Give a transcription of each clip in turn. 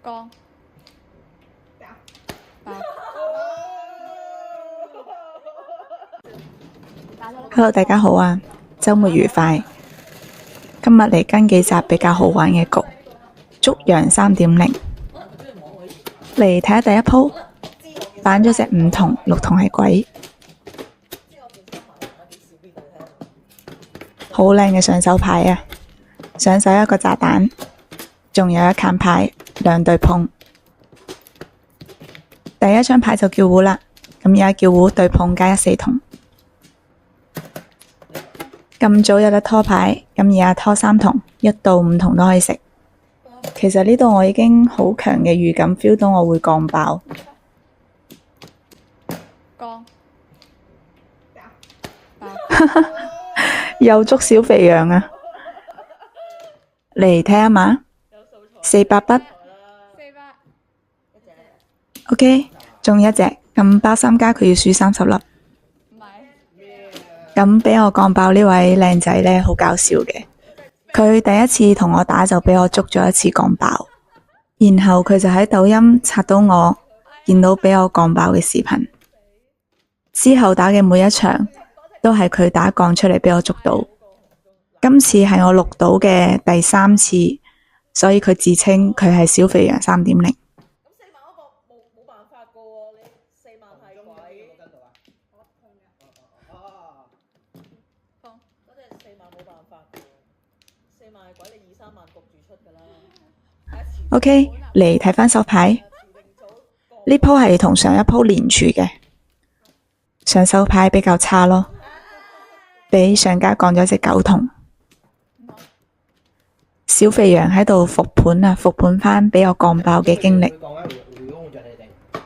光Hello， 大家好啊，周末愉快。今日嚟跟幾集比較好玩嘅局，捉羊3.0。嚟睇下第一鋪，揀咗隻5筒，6筒係鬼，好靚嘅上手牌啊！上手一個炸彈，仲有一砍牌，2對碰。第一張牌就叫胡啦，咁而家叫胡對碰加1 4筒。咁早有得拖牌，咁而家拖3筒，1到5筒都可以食。其實呢度我已經好強嘅預感 feel 到我會降爆。光又捉小肥羊啊！嚟睇下碼，400筆，OK， 中一隻，咁包3加佢要輸30粒。咁俾我降爆呢位靚仔呢，好搞笑嘅。佢第一次同我打就俾我捉咗1次降爆，然後佢就喺抖音刷到我見到俾我降爆嘅視頻，之後打嘅每一場都係佢打降出嚟俾我捉到。今次係我錄到嘅第3次，所以佢自稱佢係小肥羊3.0。咁4萬嗰個冇辦法噶喎，你4萬係鬼。嗰隻4萬冇辦法噶，4萬係鬼，你2、3萬焗住出噶啦。OK， 嚟睇翻手牌，呢鋪係同上一鋪連處嘅，上手牌比較差咯，俾上家降咗隻9筒。小肥羊喺度復盤啊，復盤翻俾我降爆嘅經歷。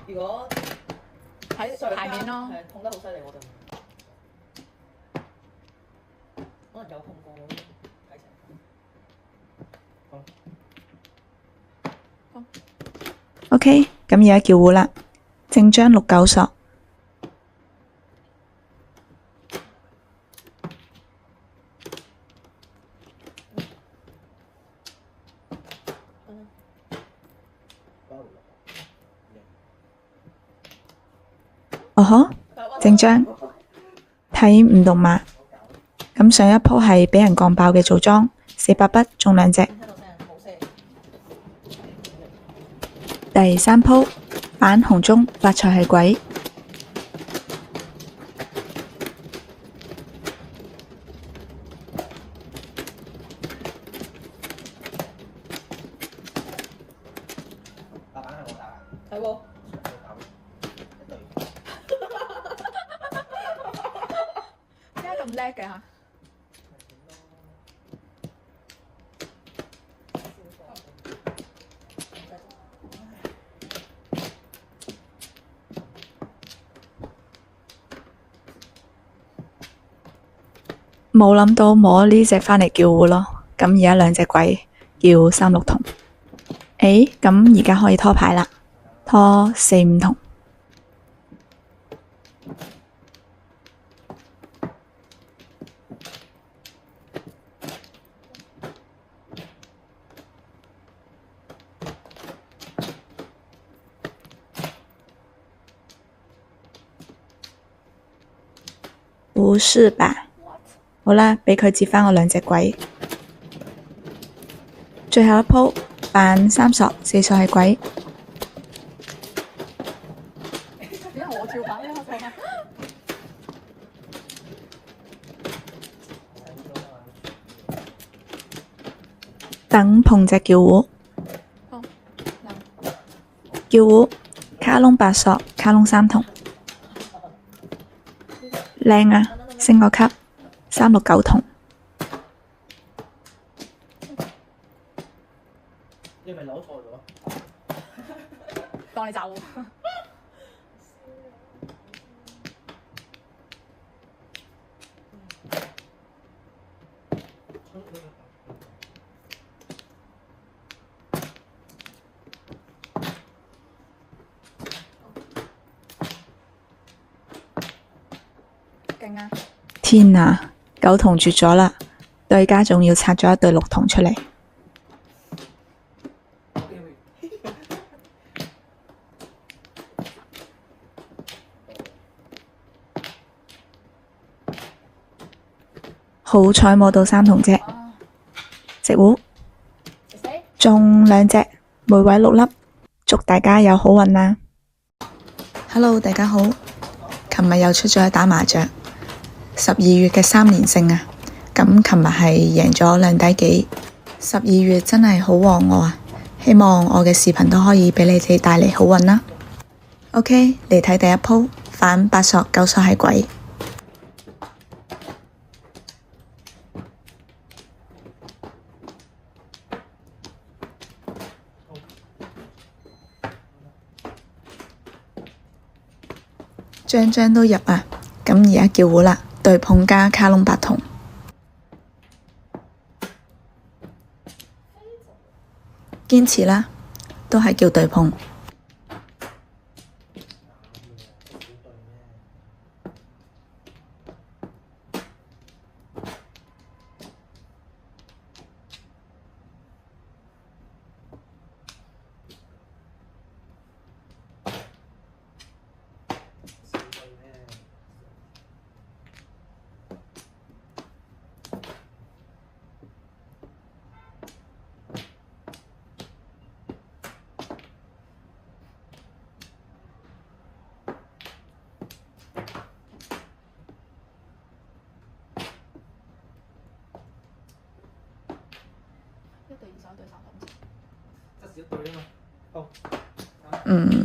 如果喺牌面咯，痛得好犀利我就，可能有碰過睇情況。OK， 咁而家叫胡啦，正張6、9索。哦呵，正張睇唔動碼，咁上一鋪係俾人降爆嘅做莊，400筆中2隻。第3鋪反紅中發財係鬼，係喎。點解咁叻嘅嚇？冇諗到摸呢隻返嚟叫胡咯，咁而家2隻鬼叫3、6筒。咁而家可以拖牌啦，拖4、5筒。不是吧？好啦，俾佢接返我2隻鬼。最後一鋪扮3索，4索係鬼。點解我跳牌咧？我睇下。等碰隻叫胡，叫胡卡窿8索，卡窿3筒，靚啊！升個級，3、6、9筒。你咪攞錯咗？當你走。勁啊！天啊，9筒絕咗啦，對家仲要拆咗1對6筒出嚟。好彩摸到三筒啫，直糊中2隻，每位6粒，祝大家有好運啦！Hello， 大家好，琴日又出咗去打麻雀，12月嘅3連勝啊！咁琴日係贏咗2底幾，12月真係好旺我啊！希望我嘅視頻都可以畀你哋帶嚟好運啦。OK， 嚟睇第一鋪，反8索9索係鬼。張張都入啊！咁而家叫糊啦，對碰加卡窿8筒，堅持啦，都係叫對碰。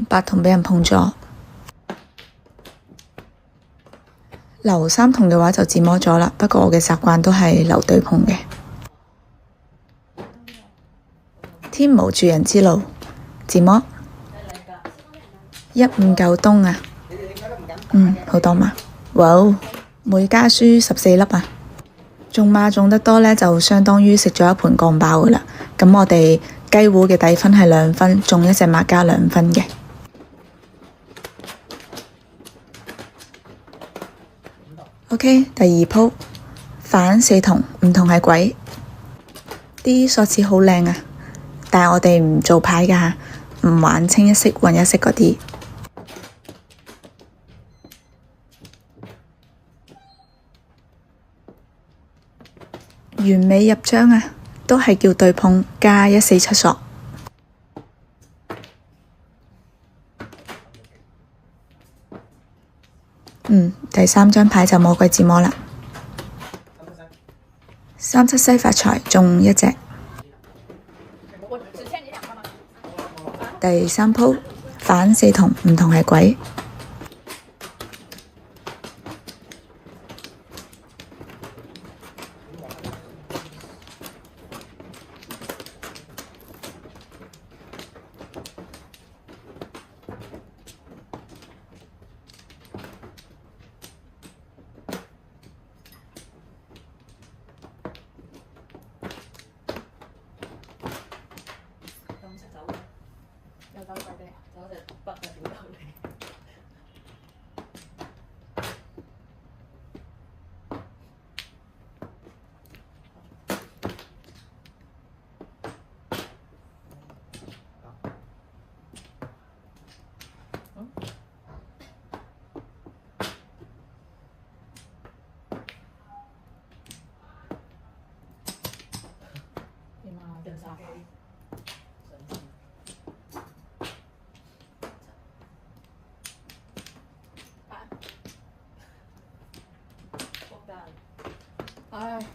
8筒畀人碰咗，留3筒嘅話就自摸咗啦。不過我嘅習慣都係留對碰嘅。天無絕人之路，自摸159東啊！好多嘛，哇！每家輸14粒啊！中馬中得多呢，就相當於食咗一盤鋼爆噶啦。咁我哋雞糊嘅底分係2分，中一隻馬加2分嘅。OK， 第二鋪反4筒，唔同係鬼。啲索子好靚啊，但係我哋唔做牌噶，唔玩清一色混一色嗰啲。完美入張啊，都係叫對碰加147索。第3張牌就魔鬼自摸啦。3七西發財中1隻。第3鋪反4筒，唔同係鬼。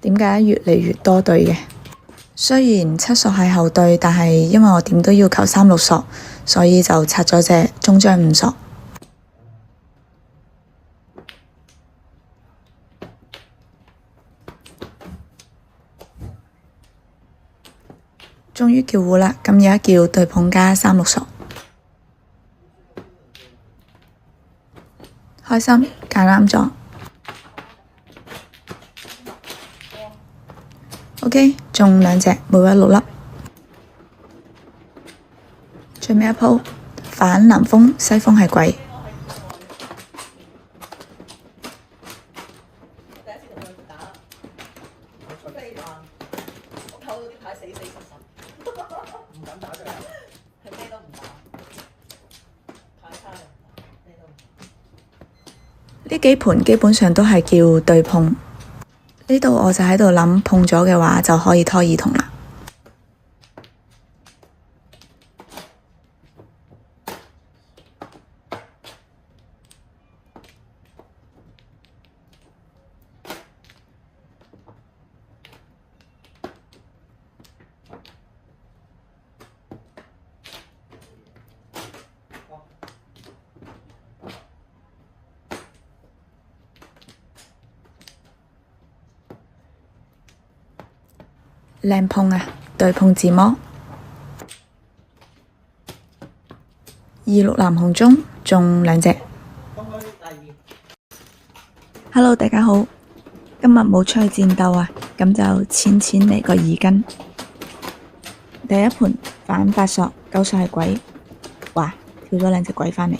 點解越嚟越多對嘅？雖然7索係後對，但係因為我點都要求3、6索，所以就拆咗隻中張5索。終於叫糊啦，咁而家叫對碰加3、6索，開心揀啱咗。OK， 中2隻，每位6粒。最尾一鋪反南風，西風係鬼。第一次同佢打，飛爛，我扣到啲牌死死實實，唔敢打佢，係咩都唔打，牌差就唔打，咩都唔打。呢幾盤基本上都係叫對碰。呢度我就喺度諗，碰咗嘅話就可以拖耳筒啦。靚碰啊，對碰自摸。26藍紅中中2隻。Hello， 大家好，今日冇出去戰鬥啊，咁就淺淺嚟個2斤。第一盤反8索，9索係鬼，哇，跳咗2隻鬼返嚟。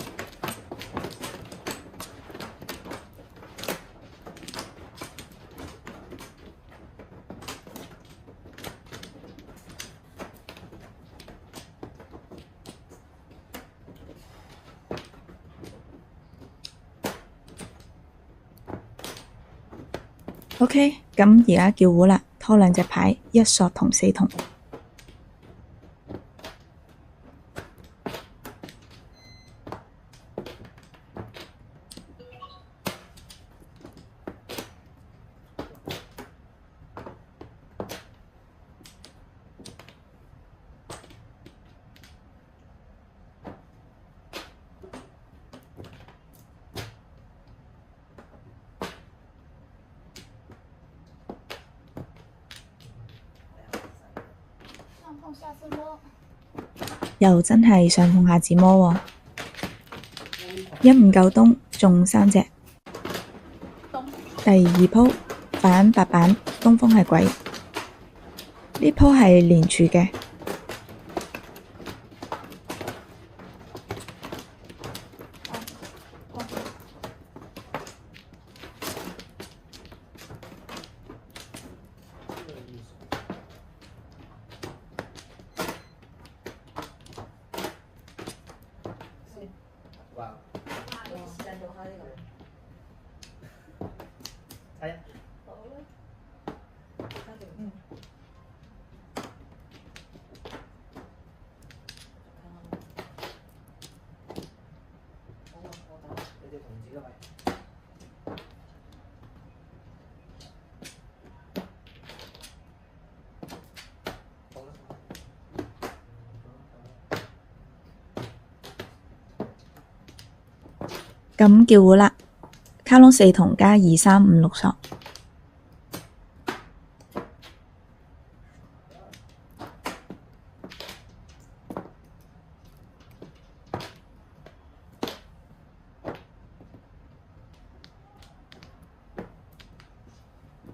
OK， 咁而家叫胡啦，拖2隻牌，1索同4筒。又真係上碰下自摸喎，15夠東中3隻。第2鋪反8板，東風係鬼，呢鋪係連住嘅。咁叫胡啦，卡窿4筒加2、3、5、6索。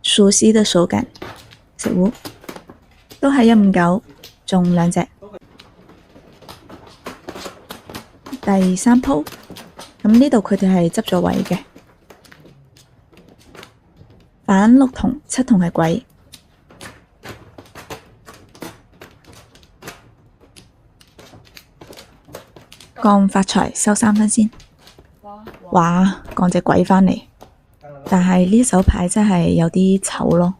熟悉的手感，食胡都係159中2隻。第3鋪。咁呢度佢哋係執咗位嘅，反6筒7筒係鬼，降發財收3分先。哇，降隻鬼返嚟，但係呢手牌真係有啲醜咯。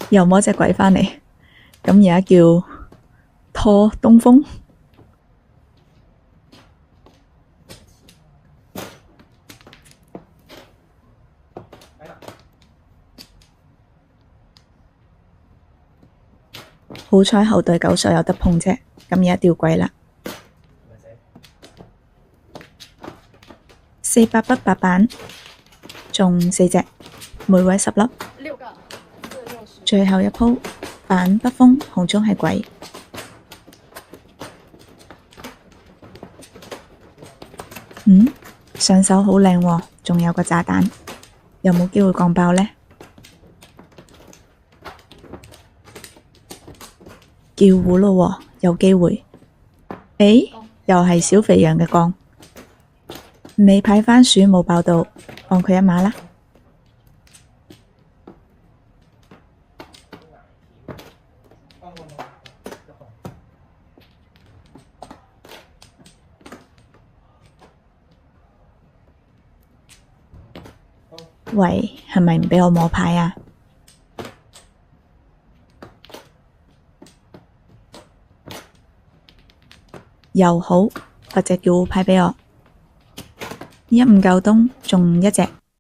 又摸隻鬼返嚟，咁而家叫拖東風。好彩後隊9索有得碰啫，咁而家吊鬼啦。4、8筆8板，中4隻，每位10粒。最後一鋪反北風，紅中係鬼。上手好靚喎，仲有個炸彈，有冇機會降爆呢？叫胡咯喎，有機會。誒，又係小肥羊嘅降。尾排番薯冇爆到，放佢一馬啦。喂，係咪唔畀我摸牌啊？又好，發隻叫牌畀我。一唔夠東，仲一隻。